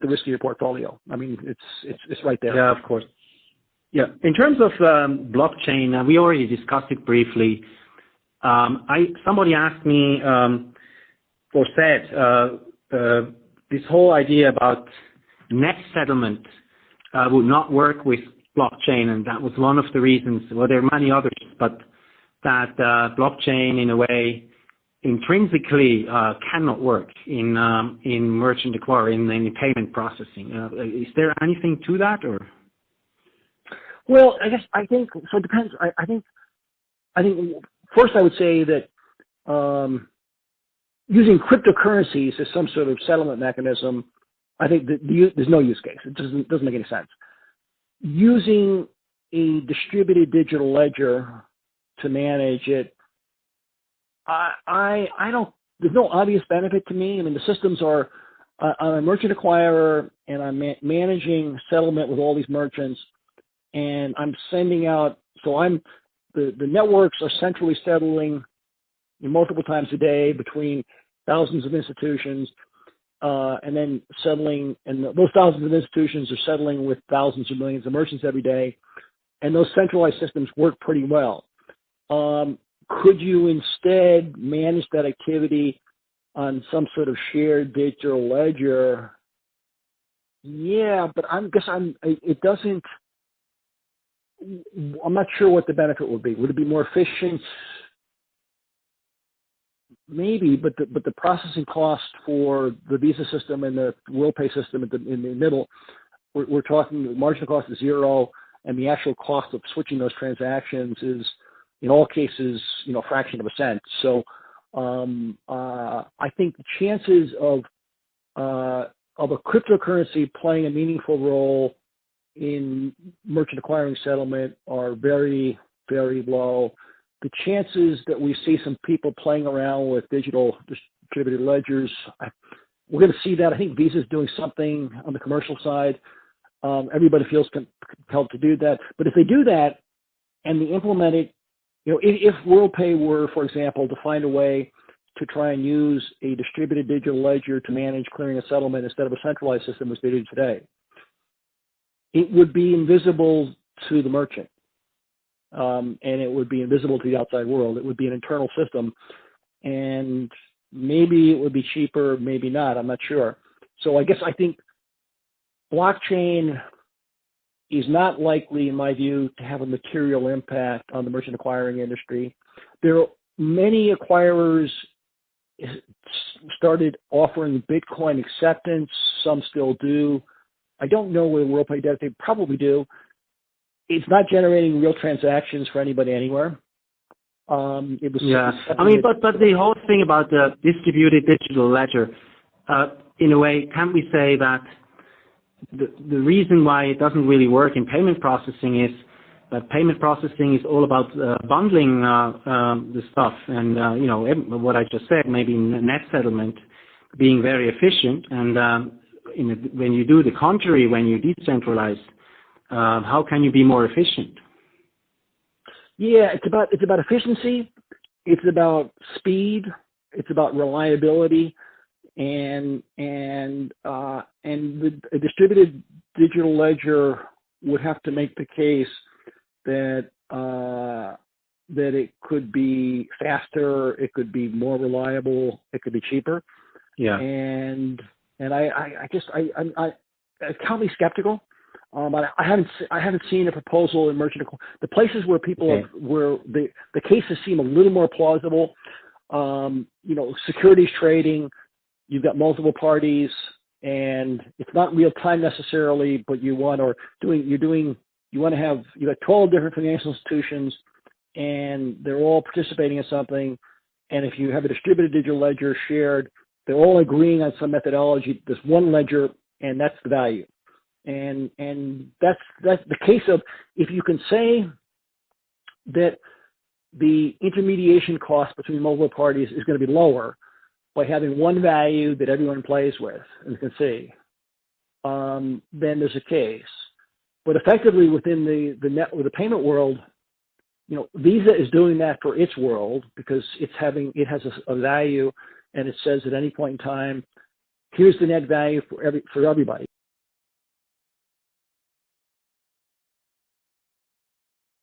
the risk of your portfolio. I mean, it's right there. Yeah, of course. Yeah. In terms of blockchain, we already discussed it briefly. Somebody asked me or said this whole idea about net settlement would not work with blockchain, and that was one of the reasons. Well, there are many others, but that blockchain, in a way, intrinsically cannot work in merchant acquiring, in payment processing. Is there anything to that, or? Well, I think so. It depends. I think first I would say that using cryptocurrencies as some sort of settlement mechanism, I think that there's no use case. It doesn't make any sense. Using a distributed digital ledger to manage it, I don't. There's no obvious benefit to me. I mean, the systems are. I'm a merchant acquirer, and I'm managing settlement with all these merchants, and I'm sending out. So the networks are centrally settling multiple times a day between thousands of institutions, and then settling, and those thousands of institutions are settling with thousands or millions of merchants every day, and those centralized systems work pretty well. Could you instead manage that activity on some sort of shared digital ledger? Yeah, but it doesn't. I'm not sure what the benefit would be. Would it be more efficient? Maybe, but the processing cost for the Visa system and the WorldPay system in the middle, we're talking the marginal cost is zero, and the actual cost of switching those transactions is, in all cases, a fraction of a cent. So I think the chances of a cryptocurrency playing a meaningful role in merchant acquiring settlement are very, very low. The chances that we see some people playing around with digital distributed ledgers, we're going to see that. I think Visa is doing something on the commercial side. Everybody feels compelled to do that. But if they do that and they implement it, if WorldPay were, for example, to find a way to try and use a distributed digital ledger to manage clearing and settlement instead of a centralized system as they do today, it would be invisible to the merchant. And it would be invisible to the outside world. It would be an internal system, and maybe it would be cheaper, maybe not. I'm not sure. So I think blockchain is not likely, in my view, to have a material impact on the merchant acquiring industry. There are many acquirers started offering Bitcoin acceptance. Some still do. I don't know where WorldPay does. They probably do. It's not generating real transactions for anybody anywhere. It was but the whole thing about the distributed digital ledger, in a way, can't we say that the reason why it doesn't really work in payment processing is that payment processing is all about bundling the stuff, and what I just said, maybe net settlement being very efficient, and when you do the contrary, when you decentralize. How can you be more efficient? Yeah, it's about efficiency. It's about speed. It's about reliability, and a distributed digital ledger would have to make the case that it could be faster, it could be more reliable, it could be cheaper. Yeah. And I'm totally skeptical. But I haven't seen a proposal in merchant. The places where people where the cases seem a little more plausible. Securities trading, you've got multiple parties, and it's not real time necessarily, but you got 12 different financial institutions, and they're all participating in something. And if you have a distributed digital ledger shared, they're all agreeing on some methodology. There's one ledger, and that's the value. And that's the case of, if you can say that the intermediation cost between multiple parties is going to be lower by having one value that everyone plays with and can see, then there's a case. But effectively within the payment world, Visa is doing that for its world because it has a value, and it says at any point in time, here's the net value for everybody.